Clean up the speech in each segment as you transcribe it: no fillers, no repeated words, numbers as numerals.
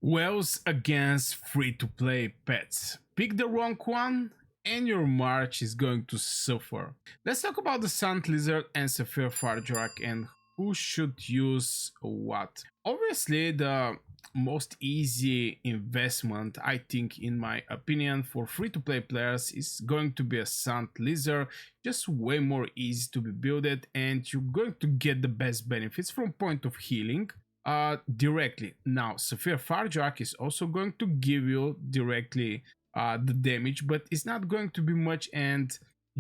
Wells against free-to-play pets. Pick the wrong one and your march is going to suffer. Let's talk about the Sand Lizard and Sapphire Faedrake and who should use what. Obviously, the most easy investment, I think, in my opinion, for free-to-play players is going to be a Sand Lizard, just way more easy to be builded, and you're going to get the best benefits from point of healing directly. Now, Sapphire Faedrake is also going to give you directly the damage, but it's not going to be much, and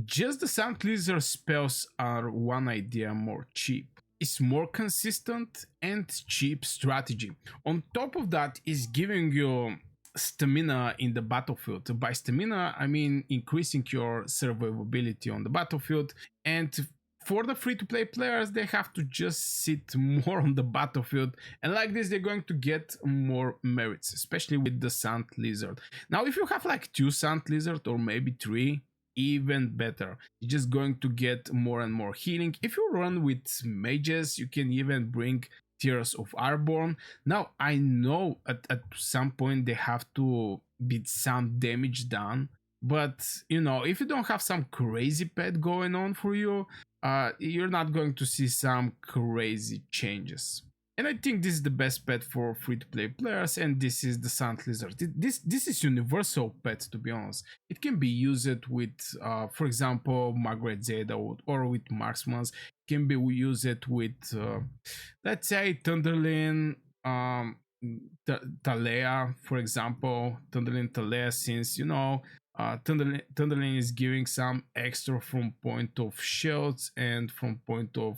just the Sand Lizard spells are one idea more cheap. It's more consistent and cheap strategy. On top of that, is giving you stamina in the battlefield. By stamina, I mean increasing your survivability on the battlefield, and for the free-to-play players, they have to just sit more on the battlefield, and like this they're going to get more merits, especially with the Sand Lizard. Now if you have like 2 Sand Lizard or maybe 3, even better, you're just going to get more and more healing. If you run with mages, you can even bring Tears of Airborne. Now I know at some point they have to beat some damage done, but you know, if you don't have some crazy pet going on for you, you're not going to see some crazy changes. And I think this is the best pet for free-to-play players, and this is the Sand Lizard. This is universal pet, to be honest. It can be used with, for example, Maggrat Zeta or with Marksmans. It can be used with, let's say, Thunderlin, Talea, for example. Thunderlin Talea, since, you know, Thunderlin is giving some extra from point of shields and from point of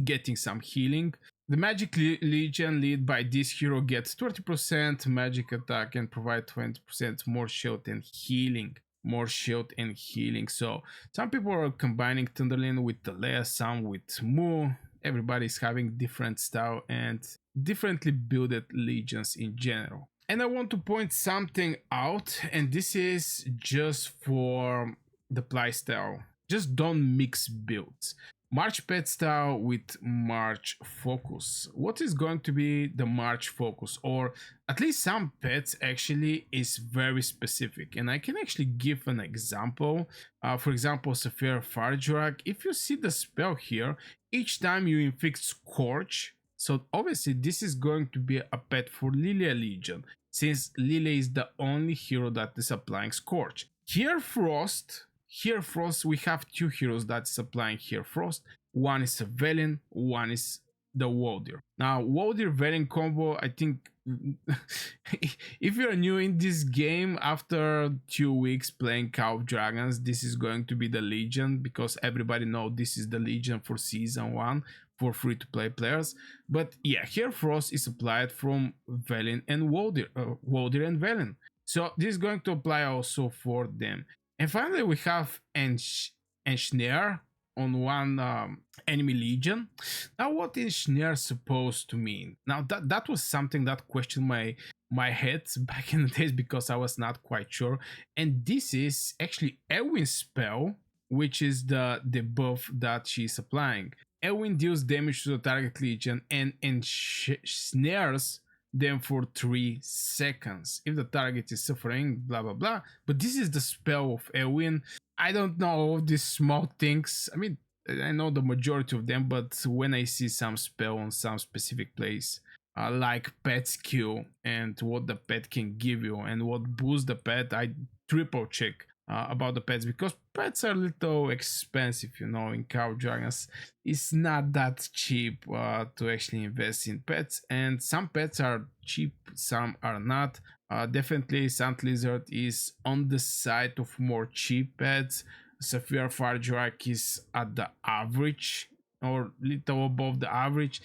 getting some healing. The Magic Legion lead by this hero gets 30% magic attack and provide 20% more shield and healing. More shield and healing. So some people are combining Thunderlin with Talea, some with Mu. Everybody's having different style and differently builded legions in general. And I want to point something out, and this is just for the playstyle. Just don't mix builds. March pet style with March focus. What is going to be the March focus? Or at least some pets actually is very specific. And I can actually give an example. For example, Sapphire Faedrake. If you see the spell here, each time you inflict Scorch, so obviously this is going to be a pet for Liliya Legion, since Liliya is the only hero that is applying Scorch. Hoarfrost, we have 2 heroes that's applying Hoarfrost. One is a Velyn, one is the Waldyr. Now, Waldyr Velyn combo, I think if you're new in this game, after 2 weeks playing Call of Dragons, this is going to be the Legion, because everybody knows this is the Legion for Season 1 for free-to-play players. But yeah, Hoarfrost is applied from Velyn and Waldyr and Velyn. So this is going to apply also for them. And finally, we have Ensnare on one enemy legion. Now, what is Ensnare supposed to mean? Now, that was something that questioned my head back in the days, because I was not quite sure. And this is actually Elwyn's spell, which is the buff that she's applying. Elwyn deals damage to the target legion and ensnares them for 3 seconds if the target is suffering, blah blah blah. But this is the spell of Elwyn. I don't know all these small things. I mean, I know the majority of them, but when I see some spell on some specific place, like pet skill and what the pet can give you and what boosts the pet, I triple check about the pets, because pets are a little expensive, you know. In Call of Dragons, it's not that cheap to actually invest in pets, and some pets are cheap, some are not. Definitely Sand Lizard is on the side of more cheap pets. Sapphire Faedrake is at the average or little above the average.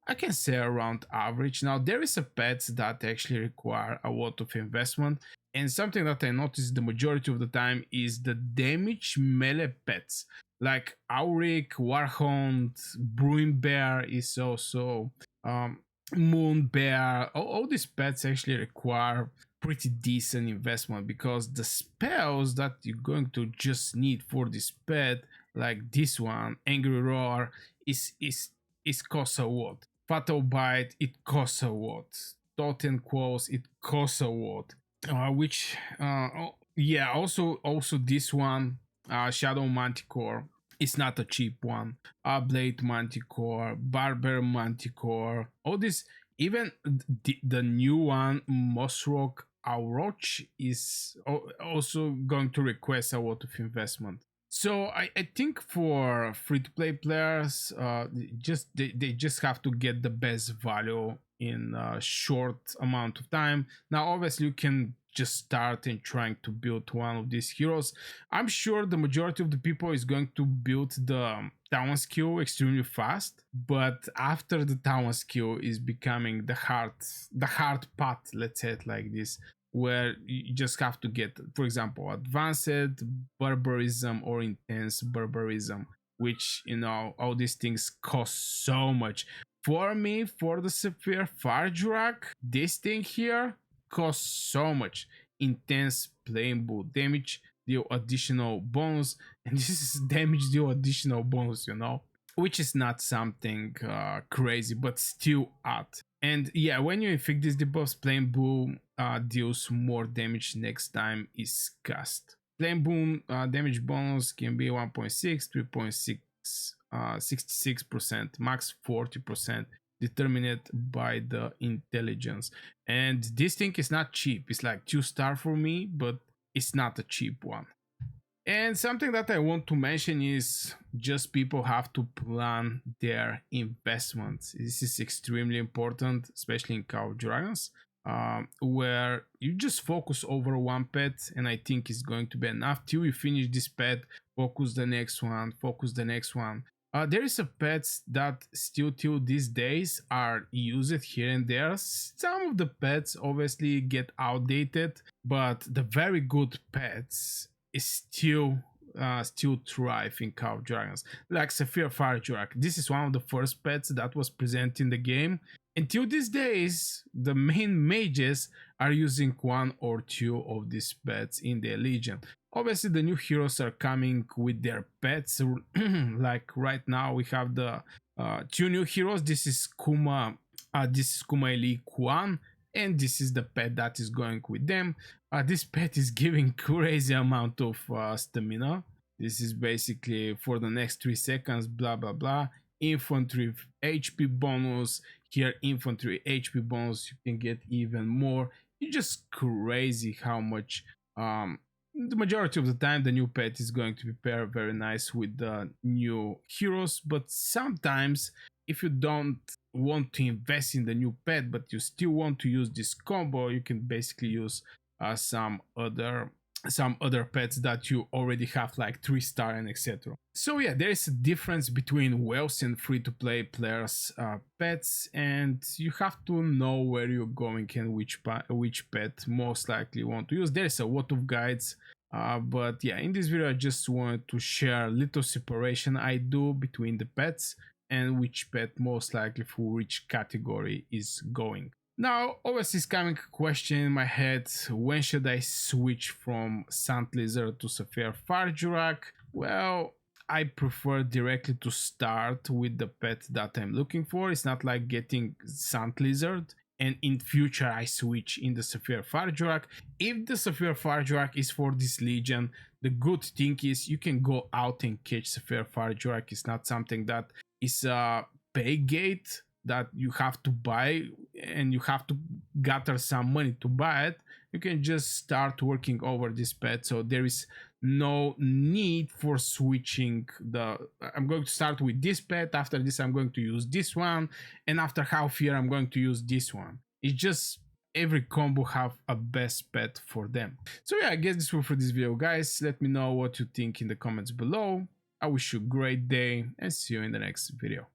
I can say around average. Now there is a pets that actually require a lot of investment, and something that I noticed the majority of the time is the damage melee pets like Auric, Warhound, Bruin Bear is also Moon Bear. All these pets actually require pretty decent investment, because the spells that you're going to just need for this pet, like this one, Angry Roar, is costs a lot. Fatal Bite, it costs a lot. totem quos, it costs a lot. Which yeah, also this one, Shadow Manticore, it's not a cheap one. Blade Manticore, Barber Manticore, all this, even the new one, Mozro Roach, is also going to request a lot of investment. So I think for free to play players, they just have to get the best value in a short amount of time. Now, obviously, you can just start and trying to build one of these heroes. I'm sure the majority of the people is going to build the town skill extremely fast, but after the town skill is becoming the hard path, let's say it like this, where you just have to get, for example, advanced barbarism or intense barbarism, which, you know, all these things cost so much. For me, for the Sapphire Faedrake, this thing here costs so much. Intense playing bull damage, deal additional bonus, and this is damage deal additional bonus, you know, which is not something crazy, but still add. And yeah, when you inflict these debuffs, Flame Boom deals more damage next time is cast. Flame Boom damage bonus can be 1.6, 3.6, 66%, max 40%, determined by the intelligence. And this thing is not cheap. It's like 2-star for me, but it's not a cheap one. And something that I want to mention is just people have to plan their investments. This is extremely important, especially in Call of Dragons, where you just focus over one pet, and I think it's going to be enough till you finish this pet. Focus the next one, focus the next one. There is a pets that still till these days are used here and there. Some of the pets obviously get outdated, but the very good pets is still thrive in Call of Dragons. Like Sapphire Faedrake. This is one of the first pets that was present in the game. Until these days, the main mages are using one or two of these pets in their legion. Obviously, the new heroes are coming with their pets. Like right now, we have the two new heroes. This is Kuma. This is Kuma Eli Kwan, and this is the pet that is going with them. This pet is giving crazy amount of stamina. This is basically for the next 3 seconds, blah blah blah. Infantry HP bonus. Here, infantry HP bonus, you can get even more. It's just crazy how much. The majority of the time, the new pet is going to be paired very nice with the new heroes, but sometimes if you don't want to invest in the new pet but you still want to use this combo, you can basically use some other pets that you already have, like 3-star and etc. So yeah, there is a difference between wealth and free-to-play players pets, and you have to know where you're going and which pet most likely you want to use. There's a lot of guides, but yeah, in this video I just wanted to share a little separation I do between the pets and which pet most likely for which category is going. Now, always is coming a question in my head: when should I switch from Sand Lizard to Sapphire Faedrake? Well, I prefer directly to start with the pet that I'm looking for. It's not like getting Sand Lizard and in future I switch in the Sapphire Faedrake. If the Sapphire Faedrake is for this legion, the good thing is you can go out and catch Sapphire Faedrake. It's not something that is a pay gate that you have to buy and you have to gather some money to buy it. You can just start working over this pet, so there is no need for switching. I'm going to start with this pet, after this I'm going to use this one, and after half year I'm going to use this one. It's just every combo have a best pet for them. So yeah, I guess this will for this video, guys. Let me know what you think in the comments below. I wish you a great day and see you in the next video.